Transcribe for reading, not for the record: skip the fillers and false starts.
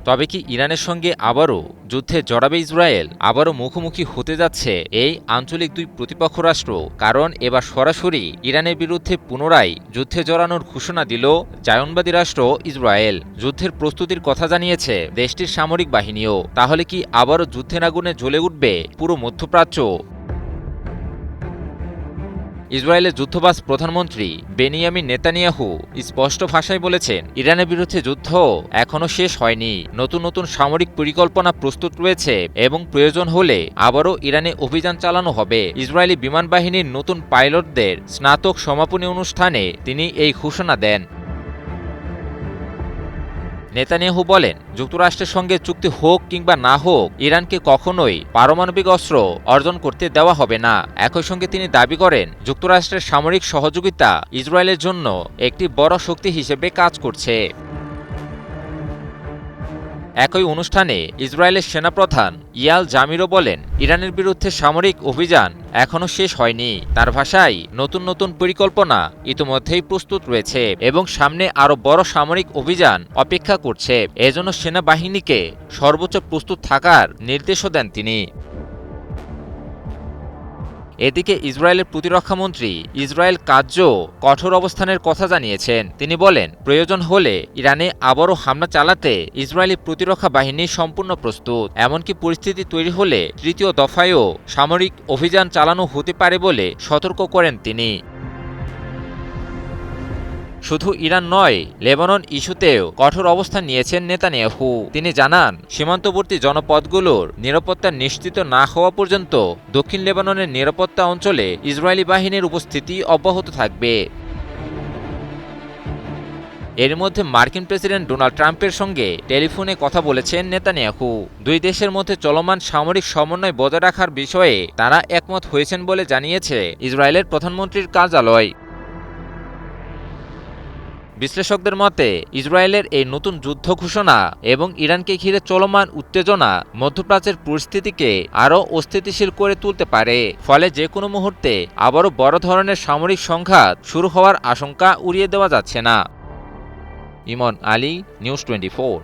তবে কি ইরানের সঙ্গে আবারও যুদ্ধে জড়াবে ইসরায়েল? আবারও মুখোমুখি হতে যাচ্ছে এই আঞ্চলিক দুই প্রতিপক্ষ রাষ্ট্র। কারণ এবার সরাসরি ইরানের বিরুদ্ধে পুনরায় যুদ্ধে জড়ানোর ঘোষণা দিল জায়নবাদী রাষ্ট্র ইসরায়েল। যুদ্ধের প্রস্তুতির কথা জানিয়েছে দেশটির সামরিক বাহিনীও। তাহলে কি আবারও যুদ্ধের আগুনে জ্বলে উঠবে পুরো মধ্যপ্রাচ্য? ইসরায়েলের যুদ্ধবাজ প্রধানমন্ত্রী বেনিয়ামিন নেতানিয়াহু স্পষ্ট ভাষায় বলেছেন, ইরানের বিরুদ্ধে যুদ্ধ এখনও শেষ হয়নি। নতুন নতুন সামরিক পরিকল্পনা প্রস্তুত রয়েছে এবং প্রয়োজন হলে আবারও ইরানে অভিযান চালানো হবে। ইসরায়েলি বিমান বাহিনীর নতুন পাইলটদের স্নাতক সমাপনী অনুষ্ঠানে তিনি এই ঘোষণা দেন। নেতানিয়াহু বলেন, যুক্তরাষ্ট্রের সঙ্গে চুক্তি হোক কিংবা না হোক, ইরানকে কখনোই পারমাণবিক অস্ত্র অর্জন করতে দেওয়া হবে না। একই সঙ্গে তিনি দাবি করেন, যুক্তরাষ্ট্রের সামরিক সহযোগিতা ইসরায়েলের জন্য একটি বড় শক্তি হিসেবে কাজ করছে। একই অনুষ্ঠানে ইসরায়েলের সেনাপ্রধান ইয়াল জামিরও বলেন, ইরানের বিরুদ্ধে সামরিক অভিযান এখনও শেষ হয়নি। তার ভাষায়, নতুন নতুন পরিকল্পনা ইতিমধ্যেই প্রস্তুত রয়েছে এবং সামনে আরও বড় সামরিক অভিযান অপেক্ষা করছে। এজন্য সেনাবাহিনীকে সর্বোচ্চ প্রস্তুত থাকার নির্দেশও দেন তিনি। এদিকে ইসরায়েলের প্রতিরক্ষামন্ত্রী ইসরায়েল কাৎজও কঠোর অবস্থানের কথা জানিয়েছেন। তিনি বলেন, প্রয়োজন হলে ইরানে আবারও হামলা চালাতে ইসরায়েলি প্রতিরক্ষা বাহিনী সম্পূর্ণ প্রস্তুত। এমনকি পরিস্থিতি তৈরি হলে তৃতীয় দফায়ও সামরিক অভিযান চালানো হতে পারে বলে সতর্ক করেন তিনি। শুধু ইরান নয়, লেবানন ইস্যুতেও কঠোর অবস্থান নিয়েছেন নেতানিয়াহু। তিনি জানান, সীমান্তবর্তী জনপদগুলোর নিরাপত্তা নিশ্চিত না হওয়া পর্যন্ত দক্ষিণ লেবাননের নিরাপত্তা অঞ্চলে ইসরায়েলি বাহিনীর উপস্থিতি অব্যাহত থাকবে। এর মধ্যে মার্কিন প্রেসিডেন্ট ডোনাল্ড ট্রাম্পের সঙ্গে টেলিফোনে কথা বলেছেন নেতানিয়াহু। দুই দেশের মধ্যে চলমান সামরিক সমন্বয় বজায় রাখার বিষয়ে তারা একমত হয়েছেন বলে জানিয়েছে ইসরায়েলের প্রধানমন্ত্রীর কার্যালয়। বিশ্লেষকদের মতে, ইসরায়েলের এই নতুন যুদ্ধ ঘোষণা এবং ইরানকে ঘিরে চলমান উত্তেজনা মধ্যপ্রাচ্যের পরিস্থিতিকে আরও অস্থিতিশীল করে তুলতে পারে। ফলে যে কোনো মুহূর্তে আবারও বড় ধরনের সামরিক সংঘাত শুরু হওয়ার আশঙ্কা উড়িয়ে দেওয়া যাচ্ছে না। ইমন আলী, নিউজ 24।